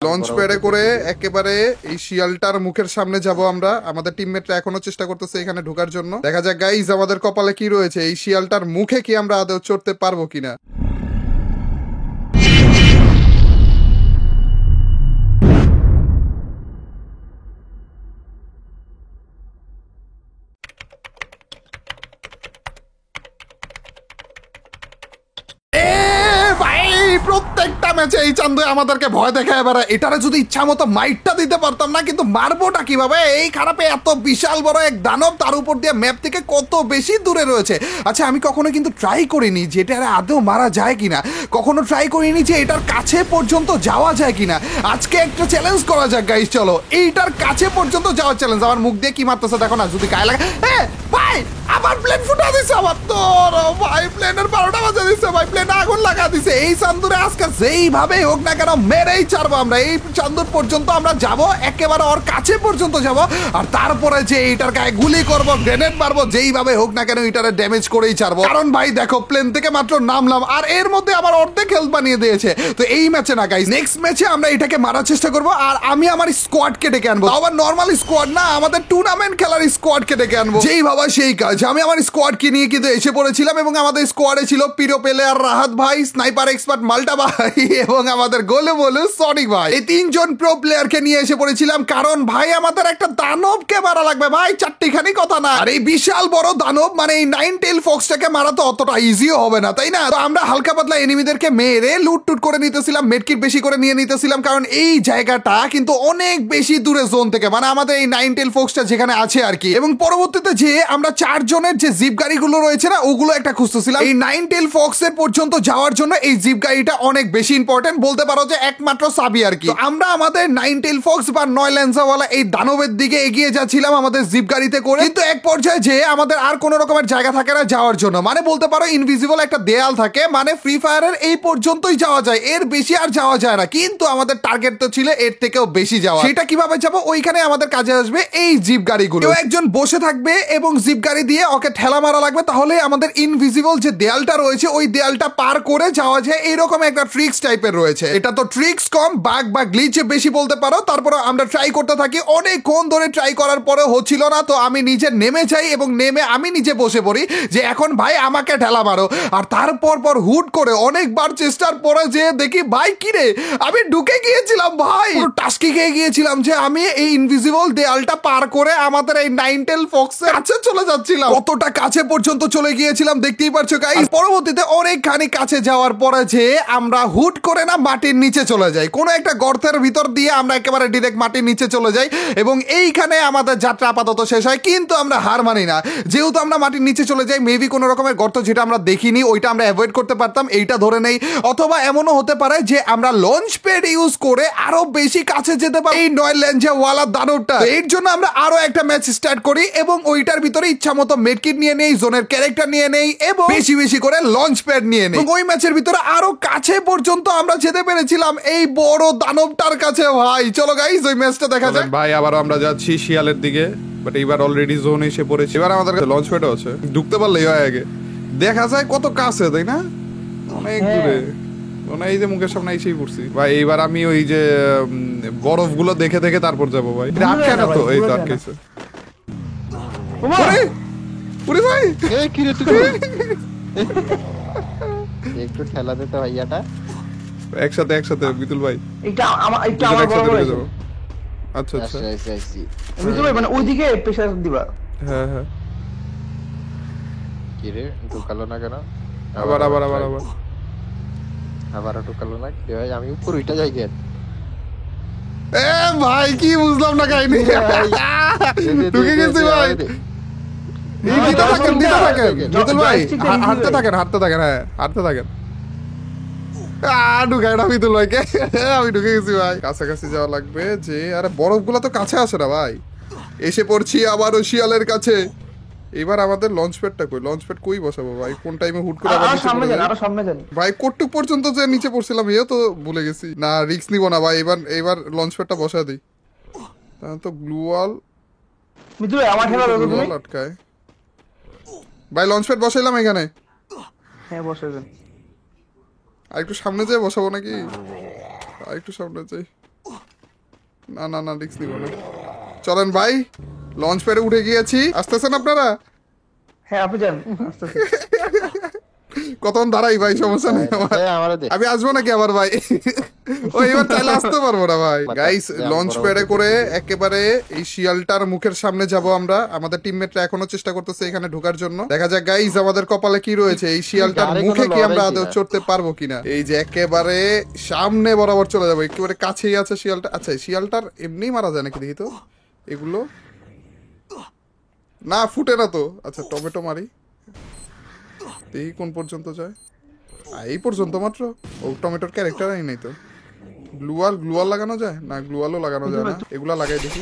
Launch প্যাডে করে একেবারে এই শিয়ালটার মুখের সামনে যাব আমরা। আমাদের টিমমেটরা এখনো চেষ্টা করতেছে এখানে ঢোকার জন্য। দেখা যাক গাইজ আমাদের কপালে কি রয়েছে, এই শিয়ালটার মুখে কি আমরা আদৌ চড়তে পারবো কিনা। প্রত্যেকটা ম্যাচে এই চান্দু আমাদেরকে ভয় দেখে। এবারে এটারে যদি ইচ্ছা মতো মাইটটা দিতে পারতাম না, কিন্তু মারবোটা কিভাবে? এই খারাপে এত বিশাল বড় এক দানব, তার উপর দিয়ে ম্যাপ থেকে কত বেশি দূরে রয়েছে। আচ্ছা আমি কখনো কিন্তু ট্রাই করিনি যে এটা আদৌ মারা যায় কিনা, কখনো ট্রাই করিনি যে এটার কাছে পর্যন্ত যাওয়া যায় কিনা। আজকে একটা চ্যালেঞ্জ করা যাক গাইস, চলো এইটার কাছে পর্যন্ত যাওয়ার চ্যালেঞ্জ। আমার মুখ দিয়ে কি মারতেছে দেখো না, যদি গায়ে লাগে। ভাই আবার প্লেন ফুটা দিছে, আমার তোর ভাই প্লেনের 12টা বাজে দিছে ভাই, প্লেনে আগুন লাগা দিছে। এই চান্দুরে আজকে যেইভাবে হোক না কেন মেরেই ছাড়বো আমরা। এই চান্দুর পর্যন্ত আমরা যাব, একেবারে ওর কাছে পর্যন্ত যাব, আর তারপরে যে এইটার গায়ে গুলি করব, গ্রেনেড মারবো, যেইভাবে হোক না কেন এটারে ড্যামেজ করেই ছাড়বো। কারণ ভাই দেখো প্লেন থেকে মাত্র নামলাম আর এর মধ্যে আবার অর্ধেক হেলথ বানিয়ে দিয়েছে। তো এই ম্যাচে না গাইস, নেক্সট ম্যাচে আমরা এটাকে মারার চেষ্টা করব। আর আমি আমার স্কোয়াডকে ডেকে আনবো, আবার নর্মাল স্কোয়াড না, আমাদের টুর্নামেন্ট খেলার স্কোয়াডকে ডেকে আনবো। যেই ভাবা সেই কাজ। আমি আমার স্কোয়াডকে নিয়ে কিন্তু এসে পড়েছিলাম এবং আমাদের স্কোয়াডে ছিল প্রিয় প্লেয়ার রাহাত ভাই, স্নাইপার এক্সপার্ট মাল্টা ভাই এবং আমাদের গোলু বলু সনিক ভাই। এই তিনজন প্রো প্লেয়ারকে নিয়ে এসে পড়েছিলাম, কারণ ভাই আমাদের একটা দানবকে মারা লাগবে ভাই, চারটিখানি কথা না। আর এই বিশাল বড় দানব মানে এই 9 টেল ফক্সটাকে মারা তো অতটা ইজিও হবে না, তাই না? তো আমরা হালকা পাতলা এনিমিদেরকে মেরে লুট টুট করে নিতেছিলাম, মেডকিট বেশি করে নিয়ে নিতেছিলাম, কারণ এই জায়গাটা কিন্তু অনেক বেশি দূরে জোন থেকে, মানে আমাদের এই 9 টেল ফক্সটা যেখানে আছে আর কি। এবং পরবর্তীতে যে আমরা 4 জনের যে জিপ গাড়িগুলো রয়েছে না, ওগুলো একটা খুঁজতেছিলাম। এই 9 টেল ফক্সের পর্যন্ত যাওয়ার জন্য এই জিপ গাড়িটা অনেক বেশি ইম্পর্টেন্ট, বলতে পারো যে একমাত্র চাবি আর কি। আমরা আমাদের 9 টেল ফক্স বা 9 ল্যান্সাওয়ালা এই দানবের দিকে এগিয়ে যাচ্ছিলাম আমাদের জিপ গাড়িতে করে, কিন্তু এক পর্যায়ে যে আমাদের আর কোনো রকমের জায়গা থাকে না যাওয়ার জন্য, মানে বলতে পারো ইনভিজিবল একটা দেয়াল থাকে, মানে ফ্রি ফায়ারের এই পর্যন্তই যাওয়া যায়, এর বেশি আর যাওয়া যায় না। কিন্তু আমাদের টার্গেট তো ছিল এর থেকেও বেশি যাওয়া। সেটা কিভাবে যাব? ওইখানে আমাদের কাজে আসবে এই জিপ গাড়িগুলো। কেউ একজন বসে থাকবে এবং জিপ গাড়ি দিয়ে ওকে ঠেলা মারা লাগবে, তাহলে আমাদের ইনভিজিবল যে দেয়ালটা রয়েছে ওই দেয়ালটা পার করে যাওয়া যায়। এইরকম একটা ট্রিক্স টাইপের রয়েছে। এটা তো ট্রিক্স কম, বাগ বা গ্লিচে বেশি বলতে পারো। তারপরে আমরা ট্রাই করতে থাকি, অনেকক্ষণ ধরে ট্রাই করার পরে হচ্ছিল না, তো আমি নিজে নেমে যাই এবং নেমে আমি নিজে বসে পড়ি যে এখন ভাই আমাকে ঠেলা মারো। আর তারপর হুট করে অনেকবার চেষ্টার পরে যে দেখি ভাই কিরে আমি ঢুকে গিয়েছিলাম ভাই, পুরো টাস্কি খেয়ে গিয়েছিলাম যে আমি এই ইনভিজিবল দেয়ালটা পার করে আমাদের এই 9 টেল ফক্সের কাছে চলে যাচ্ছিলাম। কতটা কাছে পর্যন্ত চলে গিয়েছিলাম দেখতেই পারছো গাইস। পরবর্তীতে অনেকখানি কাছে যাওয়ার পরে যে আমরা হুট করে না মাটির নিচে চলে যাই, কোনো একটা গর্তের ভিতর দিয়ে আমরা একেবারে ডিরেক্ট মাটির নিচে চলে যাই এবং এইখানে আমাদের যাত্রা আপাতত শেষ হয়। কিন্তু আমরা হার মানি না, যেহেতু আমরা মাটির নিচে চলে যাই, মেবি কোনো রকমের গর্ত যেটা আমরা দেখিনি ওইটা আমরা অ্যাভয়েড করতে পারতাম, এইটা ধরে নেই। অথবা এমনও হতে পারে যে আমরা লঞ্চ প্যাড ইউজ করে আরো বেশি কাছে যেতে পারি এই 9 ল্যান্সাওয়ালা দানবটা। এর জন্য আমরা আরো একটা ম্যাচ স্টার্ট করি এবং ওইটার ভিতরে ইচ্ছা মতো মেডকিট নিয়ে নেই, জোনের ক্যারেক্টার নিয়ে নেই এবং বেশি বেশি করে লঞ্চ প্যাড নিয়ে নেই। ওই ম্যাচের ভিতরে আরো কাছে পর্যন্ত আমরা যেতে পেরেছিলাম এই বড় দানবটার কাছে ভাই। চলো গাইস ওই ম্যাচটা দেখা যাক ভাই। আবার আমরা যাচ্ছি শিয়ালের দিকে, বাট এইবার অলরেডি জোন এসে পড়েছে। এবার আমাদের কাছে লঞ্চ প্যাডও আছে, ঢুকতে পারলেই হয়। আগে দেখা যায় কত কাছে, তাই না? অনেক দূরে, এই যে মুখের সামনে এসেই পড়ছি ভাই। এইবার আমি ওই যে বরফগুলো দেখে দেখে তারপর যাবো ভাই। আটকে না তো? এই তো আটকেছে। ওরে ভাই কি রে তুই একটু ঠেলা দে তো ভাইয়াটা। একসাথে একসাথে বিতুল ভাই, এটা আমার বড় হয়ে যাবে। আচ্ছা আচ্ছা বিতুল ভাই মানে ওইদিকে প্রেসার দিবা। হ্যাঁ হ্যাঁ কি রে ঢুকালো না কেন? আবার আবার আবার আবার আবার ঢুকালো না কি ভাই? আমি উপর উঠে যাই কেন? এ ভাই কি বুঝলাম না কাহিনী। ঢুকে গেছি ভাই। দিতে থাকেন বিতুল ভাই, হাঁটতে থাকেন হাঁটতে থাকেন। হ্যাঁ হাঁটতে থাকেন। ঢুকায় না বিতুল ভাইকে। আমি ঢুকে গেছি ভাই। কাছাকাছি যাওয়া লাগবে যে, আরে বরফগুলো তো কাছে আসে না ভাই। এসে পড়ছি আবারও শিয়ালের কাছে। এবার আমাদের লঞ্চ প্যাডটা কই? লঞ্চ প্যাড কই বসাবো ভাই? কোন টাইমে হুট করে আবার সামনে যান, আরো সামনে যান ভাই। কটুক পর্যন্ত যে নিচে পড়ছিলাম এও তো ভুলে গেছি। না রিস্ক নিব না ভাই, এবার লঞ্চ প্যাডটা বসা দেই। তাহলে তো গ্লু ওয়াল মিতুল আমার ঠেলা দাও তুমি আটকায় ভাই। লঞ্চ প্যাড বসাইলাম এখানে। হ্যাঁ বসাই দেন। আর একটু সামনে যাই বসাবো নাকি? আর একটু সামনে যাই। না না না, রিস্ক নিব না। চলেন ভাই, লঞ্চ প্যাডে উঠে গিয়েছি। আসতেছেন আপনারা? হ্যাঁ আপনি যান, আস্তে আস্তে। কতক্ষণ দাঁড়াই ভাই, সমস্যা নেই আমার। আমি আসবো নাকি আবার ভাই? ও এবার চাইলে আসতে পারবো না ভাই। গাইস, লঞ্চ প্যাডে করে একেবারে এই শিয়ালটার মুখের সামনে যাব আমরা। আমাদের টিমমেটরা এখনো চেষ্টা করতেছে এখানে ঢোকার জন্য। দেখা যাক গাইস আমাদের কপালে কি রয়েছে, এই শিয়ালটার মুখে কি আমরা আদৌ চড়তে পারবো কিনা। এই যে একেবারে সামনে বরাবর চলে যাবো, একেবারে কাছেই আছে শিয়ালটা। আচ্ছা, শিয়ালটার এমনি মারা যায় নাকি দেখি তো। এগুলো না, ফুটে না তো। আচ্ছা, টমেটো মারি, দেখি কোন পর্যন্ত যায়। এই পর্যন্ত মাত্র। ও টমেটোর ক্যারেক্টারই নেই তো। গ্লুয়াল লাগানো যায় না? গ্লুয়ালও লাগানো যায় না। এগুলা লাগাই দেখি।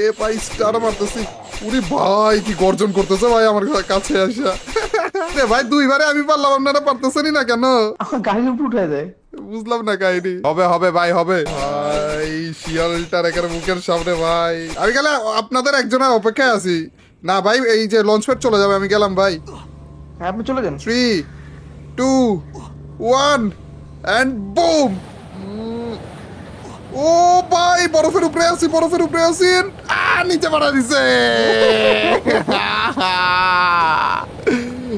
এ ভাই স্টার মারতেছি। উরি ভাই কি গর্জন করতেছে ভাই আমার কাছে আসা। ভাই দুইবারে আমি পারলাম, আপনারা পারতেছেনই না কেন? আমার গাড়ির উপর উঠে যায়। বুঝলাম না কাহিনী। হবে হবে ভাই, হবে ভাই। শিয়ালটার একেবারে মুখের সামনে ভাই। আমি গেলে আপনাদের একজনের অপেক্ষায় আছি। না ভাই, এই যে লঞ্চ প্যাড চলে যাবে, আমি গেলাম ভাই। হ্যাঁ আপনি চলে যান। 3, 2, 1 and boom! ও ভাই, বরফের উপরে আছি, বরফের উপরে আছি। নিচে পড়া দিছে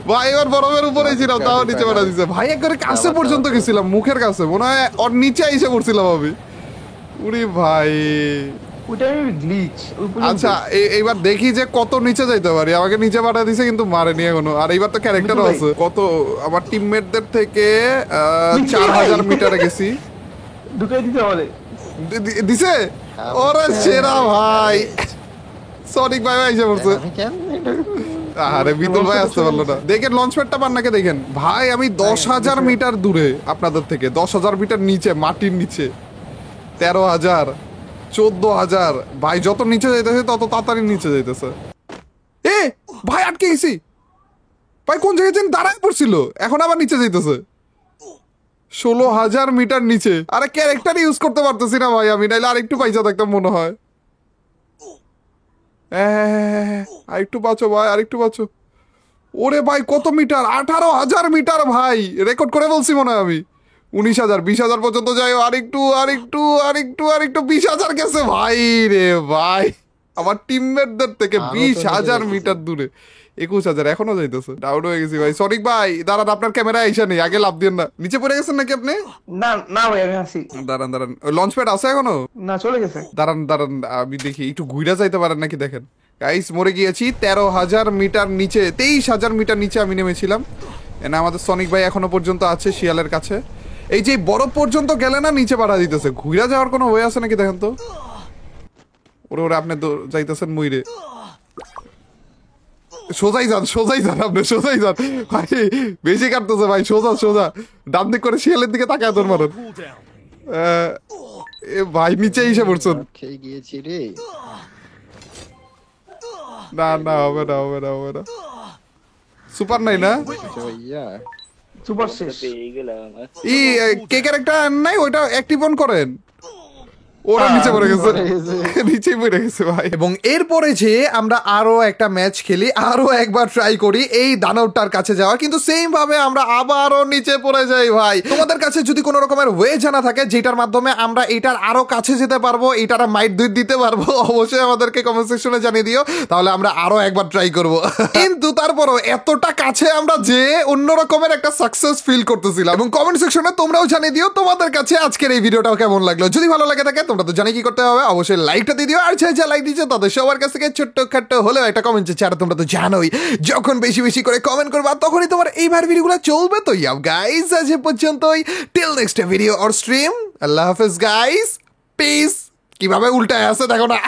ভাই। এবার বরফের উপরে ছিলাম, তাও নিচে পড়া দিছে ভাই। একবারে কাছে পর্যন্ত গেছিলাম, মুখের কাছে। মনে হয় ওর নিচে এসে পড়ছিলাম আমি। উরি ভাই, ওইটা আমি গ্লিচ। আচ্ছা এইবার দেখি যে কত নিচে যাইতে পারি। আমাকে নিচে পাঠা দিছে কিন্তু মারেনি এখনো। আর এইবার তো ক্যারেক্টারও আছে। কত আমার টিমমেটদের থেকে 4000 মিটারে গেছি। ঢুকাই দিতে হবে। দিছে? ওরে সেরা ভাই। সনিক ভাই এসে পড়ছে। আরে বিতুল ভাই আসতে পারলো না। দেখেন লঞ্চ প্যাডটা পান নাকি দেখেন ভাই। আমি 10,000 মিটার দূরে আপনাদের থেকে, 10,000 মিটার নিচে, মাটির নিচে। 13,000, 14,000 ভাই। যত নিচে যাইতেছে তত তাড়াতাড়ি নিচে যাইতেছে। এ ভাই আটকে গেছি ভাই। কোন জায়গায় যেন দাঁড়ায় পড়ছিল, এখন আবার নিচে যাইতেছে। 16,000 মিটার নিচে। আরে ক্যারেক্টার ইউজ করতে পারতেছি না ভাই আমি, নাইলে আরেকটু পয়সা থাকতাম মনে হয়। আরেকটু বাঁচো ভাই, আরেকটু বাঁচো। ওরে ভাই কত মিটার, 18,000 মিটার ভাই। রেকর্ড করে বলছি মনে হয় আমি। 19,000, 20,000 পর্যন্ত যাই। আরেকটু আরেকটু আরেকটু আরেকটু 20,000 গেছে ভাই রে ভাই। আমার টিমমেটদের থেকে 20,000 মিটার দূরে। 21,000 এখনো যাইতেছে। ডাউট হয়ে গেছি ভাই। সনিক ভাই দাঁড়ান, আপনার ক্যামেরা আইসা নেই, আগে লাভ দিন না। নিচে পড়ে গেছেন নাকি আপনি? না না ভাই, আমি আসি। দাঁড়ান দাঁড়ান, লঞ্চ প্যাড আছে এখনো? না, চলে গেছে। দাঁড়ান দাঁড়ান, আমি দেখি একটু ঘুরে যাইতে পারেন নাকি দেখেন। গাইস মরে গিয়েছি 13,000 মিটার নিচে, 23,000 মিটার নিচে আমি নেমেছিলাম। এনে আমাদের সনিক ভাই এখনো পর্যন্ত আছে শিয়ালের কাছে। এই যে বরফ পর্যন্ত গেলে না নিচে পাঠা দিতেছে। ঘুরে যাওয়ার কোনো ওয়ে আছে নাকি দেখেন তো। ওরে ওরে আপনি যাইতেছেন মুইরে। সোজাই যান, সোজাই যান, আপনি সোজাই যান ভাই। বেশি কাটতেছে ভাই, সোজা সোজা। ডান দিক করে শিয়ালের দিকে তাকায় তোর মারুন। এ ভাই নিচে এসে পড়ছেন। না না, হবে না হবে না হবে না। সুপার নাই না? সুপার শেষ। কে ক্যারেক্টার নাই ওইটা অ্যাক্টিভ অন করেন। ওরা নিচে পড়ে গেছে, নিচেই পড়ে গেছে ভাই। এবং এরপরে যে আমরা আরো একটা ম্যাচ খেলি, আরো একবার ট্রাই করি এই দানবটার কাছে যাওয়ার, কিন্তু সেম ভাবে আমরা আবারও নিচে পড়ে যাই ভাই। তোমাদের কাছে যদি কোনো রকমের ওয়ে জানা থাকে যেটার মাধ্যমে আমরা এটার আরো কাছে যেতে পারবো, এটার মাইট দিতে পারবো, অবশ্যই আমাদেরকে কমেন্ট সেকশনে জানিয়ে দিও, তাহলে আমরা আরো একবার ট্রাই করব। কিন্তু তারপরও এতটা কাছে আমরা যে অন্য রকমের একটা সাকসেস ফিল করতেছিলাম। এবং কমেন্ট সেকশনে তোমরাও জানিয়ে দিও তোমাদের কাছে আজকের এই ভিডিওটাও কেমন লাগলো। যদি ভালো লাগে থাকে তোমরা তো জানি কি করতে হবে, অবশ্যই লাইকটা দিয়ে দিও। আর যা লাইক দিচ্ছে তাদের সবার কাছ থেকে ছোট্ট খাট্ট হলেও একটা কমেন্ট চাই। আর তোমরা তো জানোই যখন বেশি বেশি করে কমেন্ট করবা তখনই তোমার এইবার ভিডিওগুলো চলবে। তো ইয়াও গাইস, আজ এ পর্যন্তই। Till next video or stream, আল্লাহ হাফেজ গাইস, পিস। কিভাবে উল্টায় আছে দেখো না।